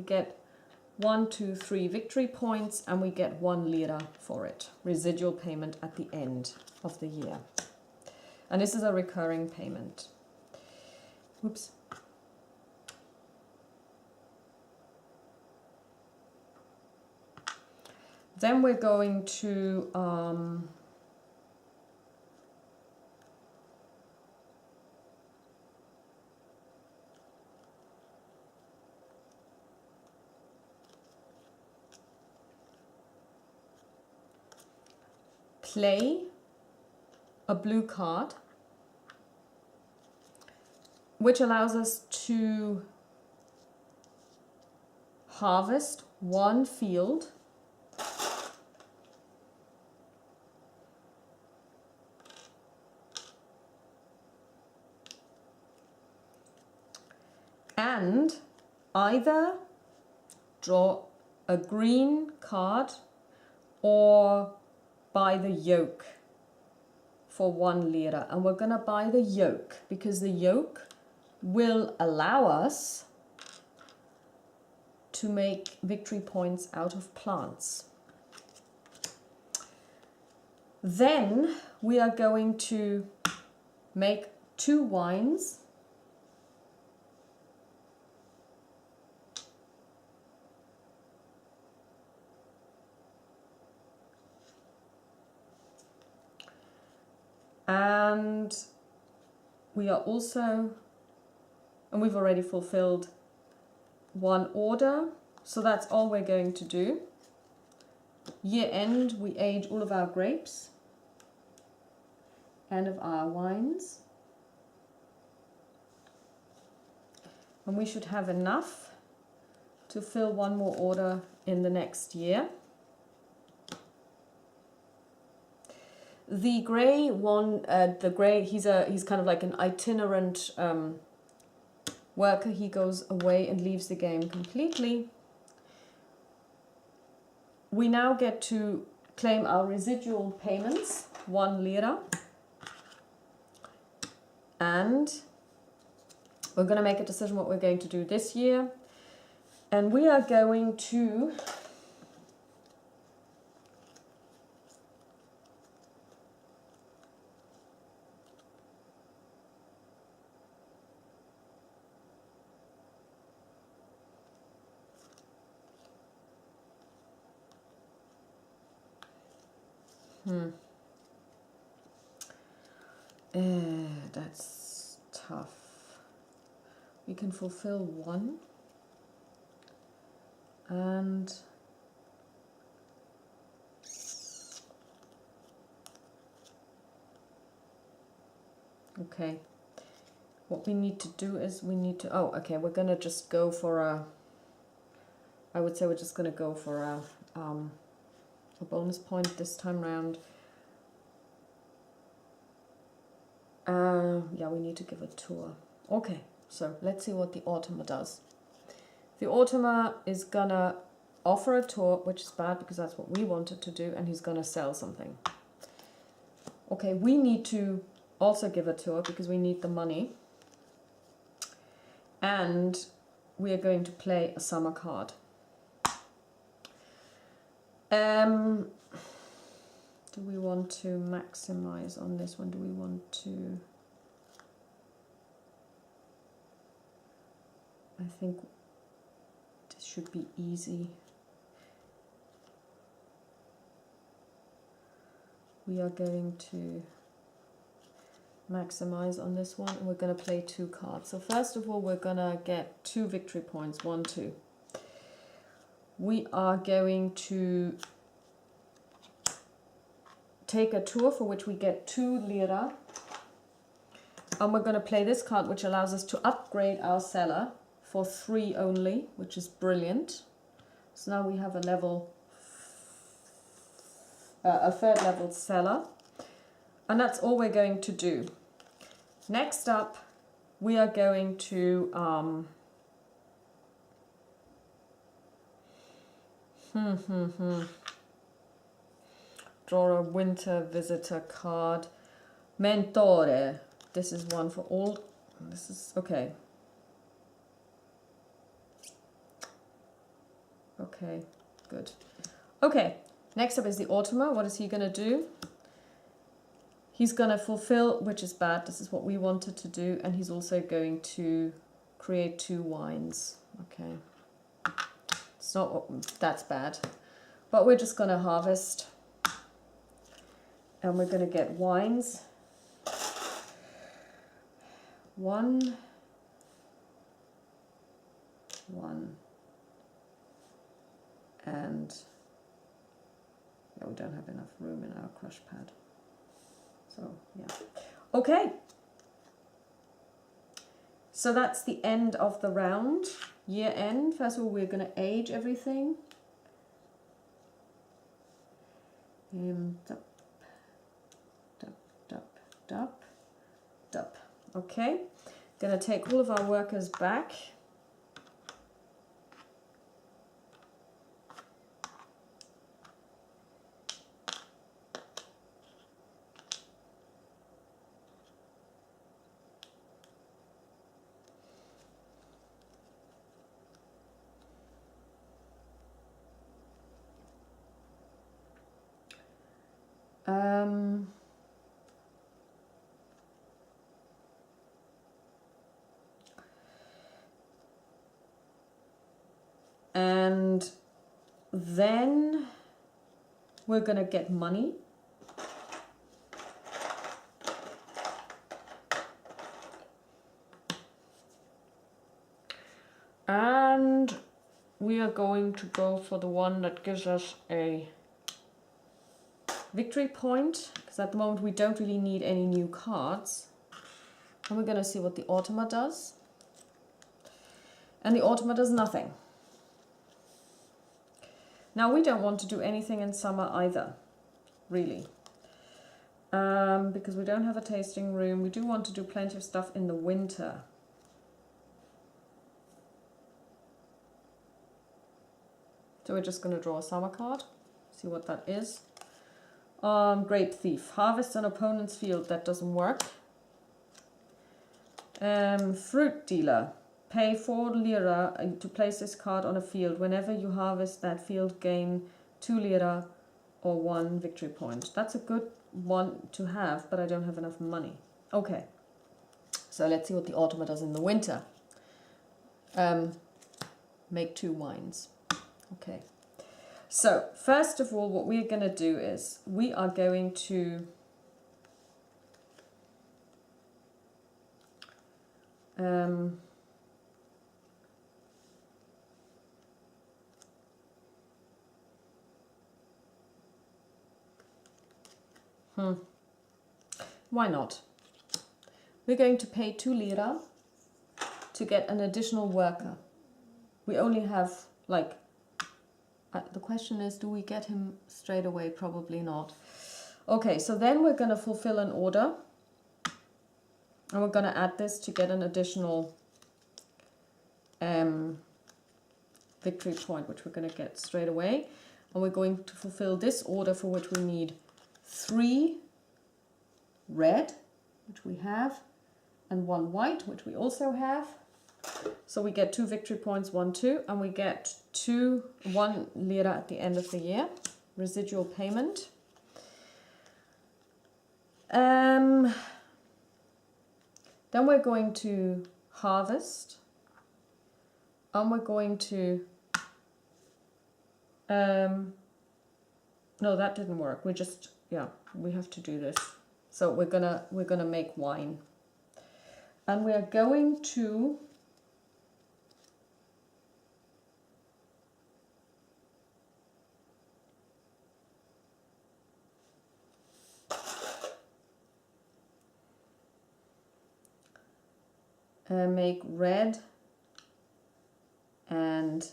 get 1, 2, 3 victory points, and we get 1 lira for it. Residual payment at the end of the year. And this is a recurring payment. Oops. Then we're going to play a blue card, which allows us to harvest 1 field and either draw a green card or buy the yolk for 1 lira. And we're going to buy the yolk because the yolk will allow us to make victory points out of plants. Then we are going to make 2 wines. And we are also, and we've already fulfilled 1 order, so that's all we're going to do. Year end, we age all of our grapes and of our wines. And we should have enough to fill 1 more order in the next year. The grey one, he's kind of like an itinerant worker. He goes away and leaves the game completely. We now get to claim our residual payments, 1 lira. And we're going to make a decision what we're going to do this year. And we are going to that's tough. We can fulfill 1 and okay, what we need to do is we need to, we're gonna just go for I would say we're just gonna go for a bonus point this time round. Yeah, we need to give a tour. Okay, so let's see what the automa does. The automa is gonna offer a tour, which is bad because that's what we wanted to do, and he's gonna sell something. Okay, we need to also give a tour because we need the money. And we are going to play a summer card. Do we want to maximize on this one? Do we want to... I think this should be easy. We are going to maximize on this one, and we're going to play 2 cards. So first of all, we're going to get 2 victory points, 1, 2. We are going to take a tour for which we get 2 lira, and we're going to play this card, which allows us to upgrade our cellar for 3 only, which is brilliant. So now we have a level, a 3rd level cellar, and that's all we're going to do. Next up, we are going to draw a winter visitor card. Mentore. This is one for all. This is okay. Okay, good. Okay, next up is the automa. What is he going to do? He's going to fulfill, which is bad. This is what we wanted to do. And he's also going to create 2 wines. Okay. It's not, that's bad. But we're just going to harvest. And we're going to get wines. 1, 1. And yeah, we don't have enough room in our crush pad. So yeah. Okay. So that's the end of the round. Year end. First of all, we're going to age everything. Dup, dup, dup, dup, dup. Okay. Going to take all of our workers back. And then we're going to get money. And we are going to go for the one that gives us a victory point, because at the moment we don't really need any new cards. And we're going to see what the automa does. And the automa does nothing. Now we don't want to do anything in summer either, really. Because we don't have a tasting room. We do want to do plenty of stuff in the winter. So we're just going to draw a summer card, see what that is. Grape Thief. Harvest an opponent's field. That doesn't work. Fruit Dealer. Pay 4 lira to place this card on a field. Whenever you harvest that field, gain 2 lira or 1 victory point. That's a good one to have, but I don't have enough money. Okay, so let's see what the automa does in the winter. Make 2 wines. Okay, so first of all, what we're going to do is we are going to why not? We're going to pay 2 lira to get an additional worker. We only have, like, the question is, do we get him straight away? Probably not. Okay, so then we're going to fulfill an order. And we're going to add this to get an additional victory point, which we're going to get straight away. And we're going to fulfill this order, for which we need 3 red, which we have, and 1 white, which we also have. So we get 2 victory points, 1, 2, and we get 1 lira at the end of the year, residual payment. Then we're going to harvest, and we're going to, no, that didn't work. We just, yeah, we have to do this. So we're gonna make wine, and we are going to make red and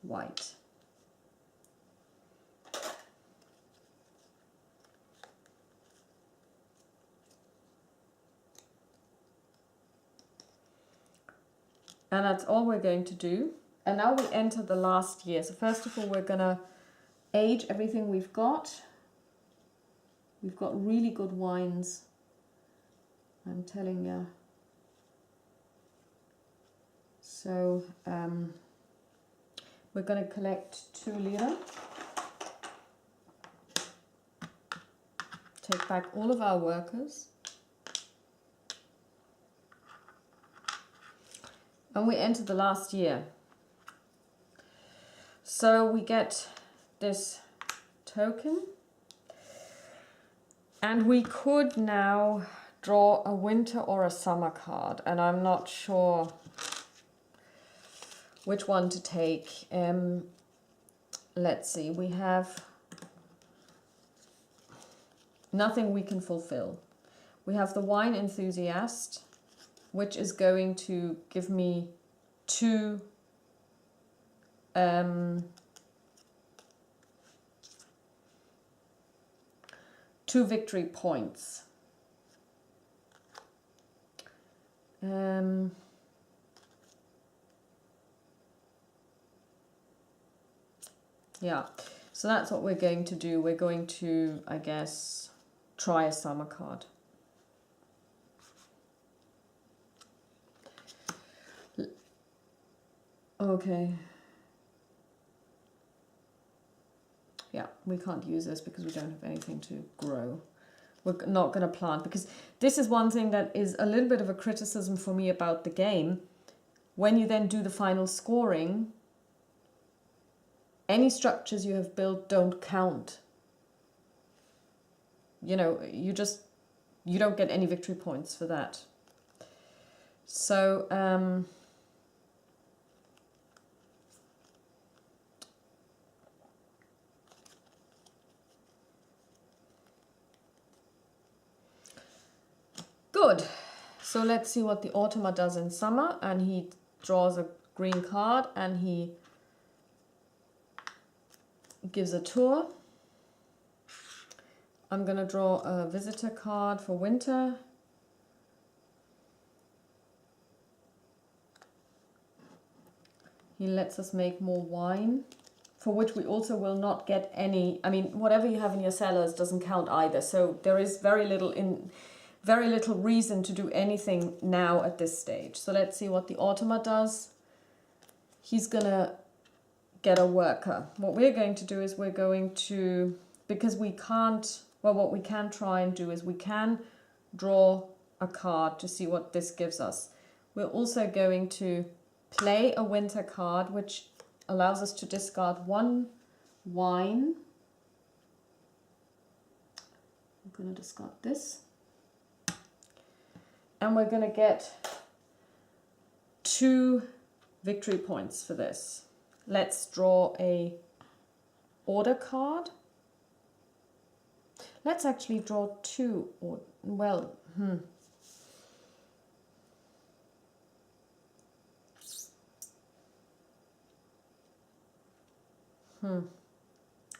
white. And that's all we're going to do. And now we enter the last year. So first of all, we're going to age everything we've got. We've got really good wines, I'm telling you. So We're going to collect 2 lira. Take back all of our workers. And we enter the last year. So we get this token. And we could now draw a winter or a summer card. And I'm not sure which one to take. Let's see, we have nothing we can fulfill. We have the wine enthusiast, which is going to give me 2 victory points. Yeah, so that's what we're going to do. We're going to, I guess, try a summer card. Okay. Yeah, we can't use this because we don't have anything to grow. We're not going to plant, because this is one thing that is a little bit of a criticism for me about the game. When you then do the final scoring, any structures you have built don't count. You know, you don't get any victory points for that. So, good. So let's see what the automa does in summer. And he draws a green card and he gives a tour. I'm going to draw a visitor card for winter. He lets us make more wine, for which we also will not get any. I mean, whatever you have in your cellars doesn't count either. So there is very little reason to do anything now at this stage. So let's see what the automa does. He's going to get a worker. What we're going to do is we're going to, because we can't, well, what we can try and do is we can draw a card to see what this gives us. We're also going to play a winter card, which allows us to discard 1 wine. I'm going to discard this. And we're going to get 2 victory points for this. Let's draw a order card. Let's actually draw 2, or well,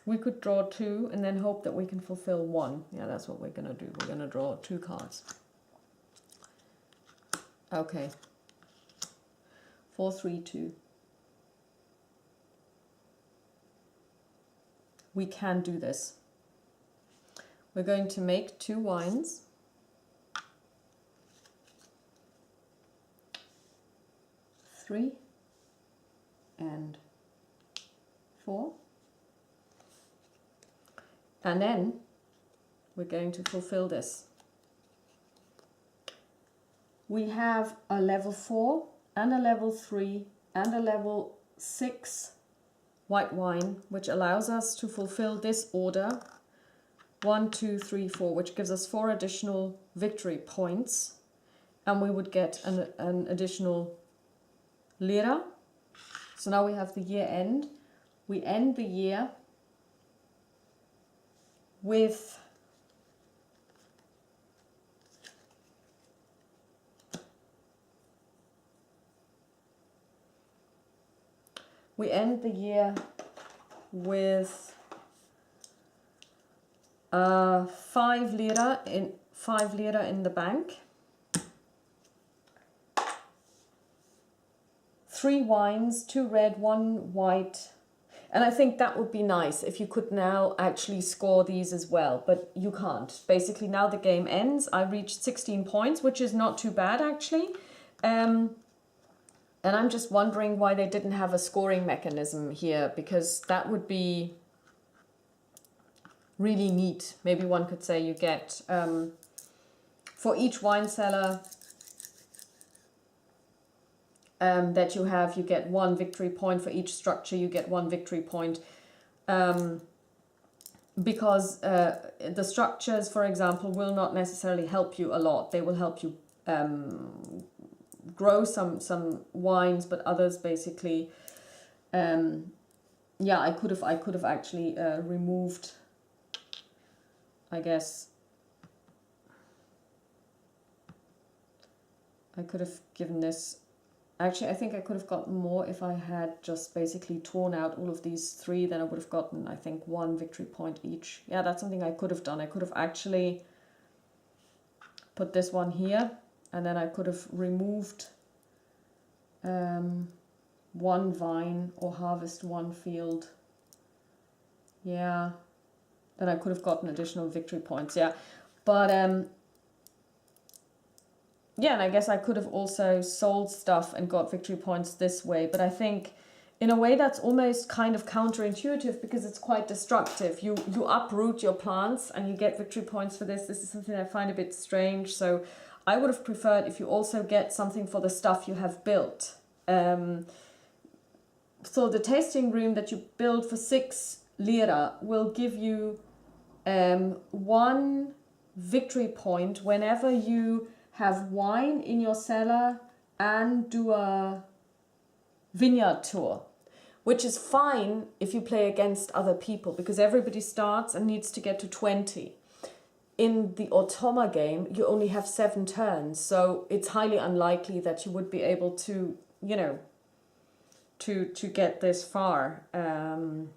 we could draw 2 and then hope that we can fulfill 1. Yeah, that's what we're going to do. We're going to draw 2 cards. Okay. 4, 3, 2. We can do this. We're going to make 2 wines. Three and 4. And then we're going to fulfill this. We have a level 4 and a level 3 and a level 6 white wine, which allows us to fulfill this order 1, 2, 3, 4, which gives us 4 additional victory points, and we would get an additional lira. So now we have the year end. We end the year with five lira in the bank, 3 wines, 2 red, 1 white. And I think that would be nice if you could now actually score these as well, but you can't. Basically now the game ends. I reached 16 points, which is not too bad actually. And I'm just wondering why they didn't have a scoring mechanism here, because that would be really neat. Maybe one could say you get, for each wine cellar that you have, you get 1 victory point. For each structure, you get 1 victory point. Because the structures, for example, will not necessarily help you a lot. They will help you grow some wines, but others basically, yeah, I could have actually removed, I guess. I could have given this. Actually, I think I could have gotten more if I had just basically torn out all of these 3. Then I would have gotten, I think, 1 victory point each. Yeah, that's something I could have done. I could have actually put this one here, and then I could have removed 1 vine or harvest 1 field. Yeah, then I could have gotten additional victory points. Yeah, but yeah, and I guess I could have also sold stuff and got victory points this way. But I think in a way that's almost kind of counterintuitive, because it's quite destructive. You uproot your plants and you get victory points for this. This is something I find a bit strange. So I would have preferred if you also get something for the stuff you have built. So the tasting room that you build for 6 lira will give you 1 victory point whenever you have wine in your cellar and do a vineyard tour, which is fine if you play against other people, because everybody starts and needs to get to 20. In the automa game, you only have 7 turns, so it's highly unlikely that you would be able to, you know, to get this far and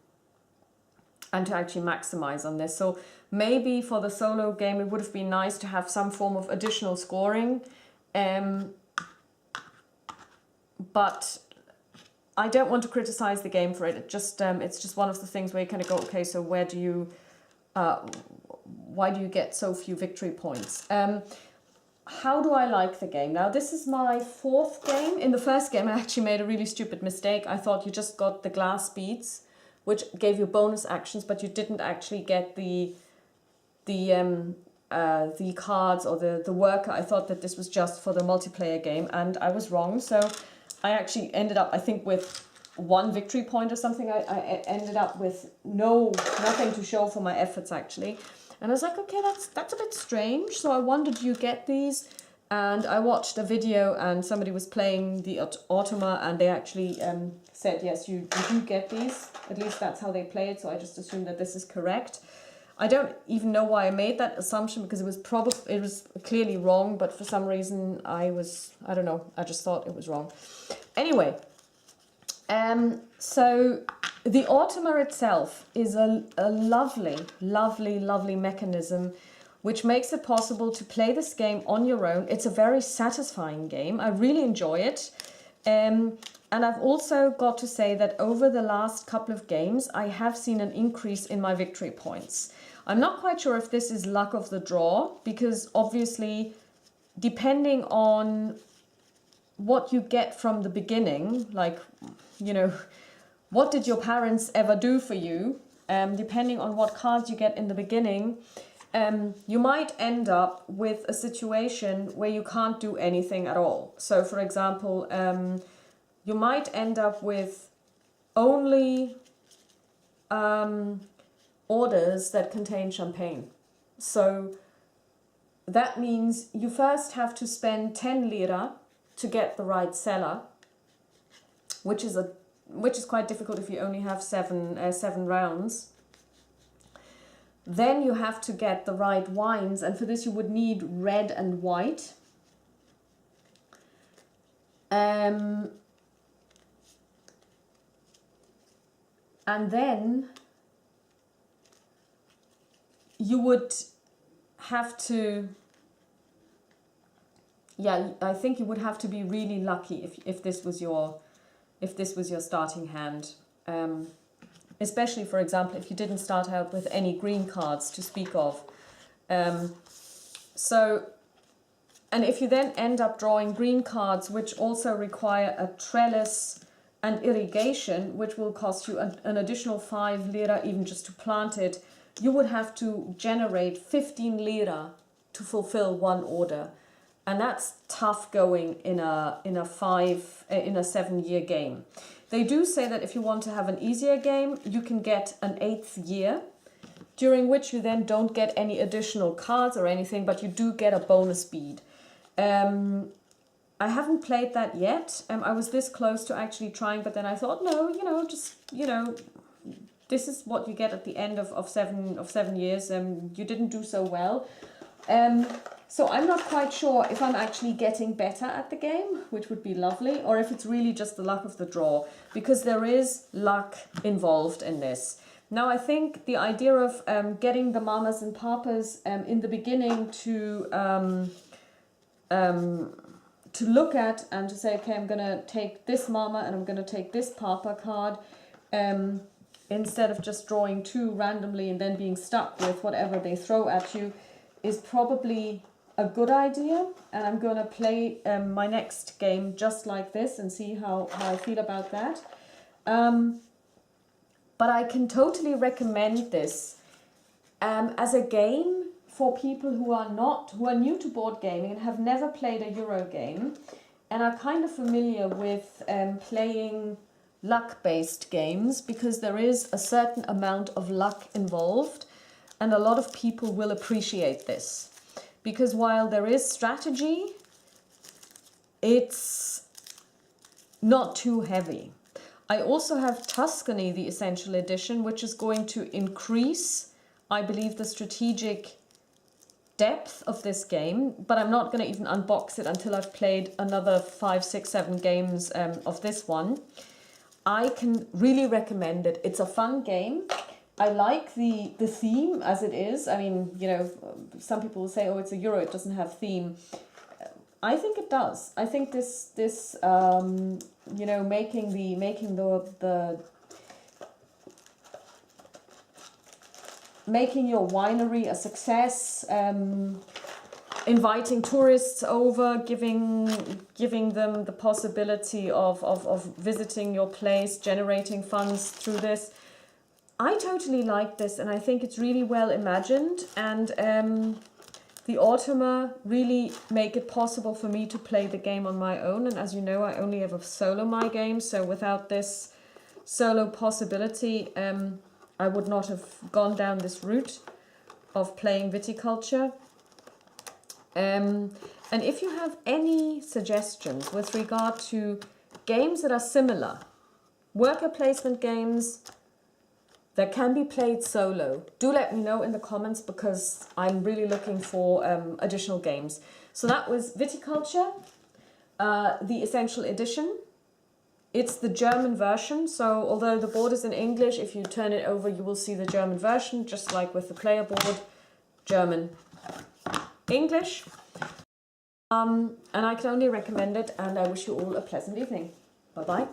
to actually maximize on this. So maybe for the solo game, it would have been nice to have some form of additional scoring. But I don't want to criticize the game for it. It's just one of the things where you kind of go, okay, so why do you get so few victory points? How do I like the game? Now, this is my 4th game. In the first game, I actually made a really stupid mistake. I thought you just got the glass beads, which gave you bonus actions, but you didn't actually get the cards or the worker. I thought that this was just for the multiplayer game, and I was wrong. So I actually ended up, I think, with 1 victory point or something. I ended up with nothing to show for my efforts, actually. And I was like, okay, that's a bit strange. So I wondered, do you get these? And I watched a video, and somebody was playing the automa, and they actually said, yes, you do get these. At least that's how they play it. So I just assumed that this is correct. I don't even know why I made that assumption, because it was clearly wrong, but for some reason I don't know, I just thought it was wrong. Anyway, so the automa itself is a lovely, lovely, lovely mechanism which makes it possible to play this game on your own. It's a very satisfying game. I really enjoy it. And I've also got to say that over the last couple of games, I have seen an increase in my victory points. I'm not quite sure if this is luck of the draw, because obviously, depending on what you get from the beginning, like, you know, what did your parents ever do for you? Depending on what cards you get in the beginning, you might end up with a situation where you can't do anything at all. So, for example, you might end up with only orders that contain champagne. So that means you first have to spend 10 lira to get the right cellar, which is quite difficult if you only have seven rounds. Then you have to get the right wines, and for this you would need red and white. And then you would have to, yeah, I think you would have to be really lucky if this was your starting hand. Especially, for example, if you didn't start out with any green cards to speak of. So And if you then end up drawing green cards, which also require a trellis and irrigation, which will cost you an additional 5 lira even just to plant it, you would have to generate 15 lira to fulfill one order. And that's tough going in a 7-year game. They do say that if you want to have an easier game, you can get an 8th year, during which you then don't get any additional cards or anything, but you do get a bonus bead. I haven't played that yet. I was this close to actually trying, but then I thought, no, this is what you get at the end of 7 years. You didn't do so well. So I'm not quite sure if I'm actually getting better at the game, which would be lovely, or if it's really just the luck of the draw, because there is luck involved in this. Now, I think the idea of getting the mamas and papas in the beginning to look at and to say, okay, I'm going to take this mama and I'm going to take this papa card, instead of just drawing 2 randomly and then being stuck with whatever they throw at you, is probably a good idea. And I'm going to play my next game just like this and see how I feel about that. But I can totally recommend this as a game for people who are new to board gaming and have never played a Euro game and are kind of familiar with playing luck-based games, because there is a certain amount of luck involved, and a lot of people will appreciate this. Because while there is strategy, it's not too heavy. I also have Tuscany, the Essential Edition, which is going to increase, I believe, the strategic depth of this game, but I'm not going to even unbox it until I've played another 5, 6, 7 games of this one. I can really recommend it. It's a fun game. I like the theme as it is. I mean, some people will say, oh, it's a Euro, it doesn't have theme. I think it does. I think this making your winery a success, inviting tourists over, giving them the possibility of visiting your place, generating funds through this. I totally like this, and I think it's really well imagined, and the automa really make it possible for me to play the game on my own. And as you know, I only ever solo my games, so without this solo possibility, I would not have gone down this route of playing Viticulture. And if you have any suggestions with regard to games that are similar, worker placement games that can be played solo, do let me know in the comments, because I'm really looking for additional games. So that was Viticulture, the Essential Edition. It's the German version, so although the board is in English, if you turn it over, you will see the German version, just like with the player board, German, English. And I can only recommend it, and I wish you all a pleasant evening. Bye-bye.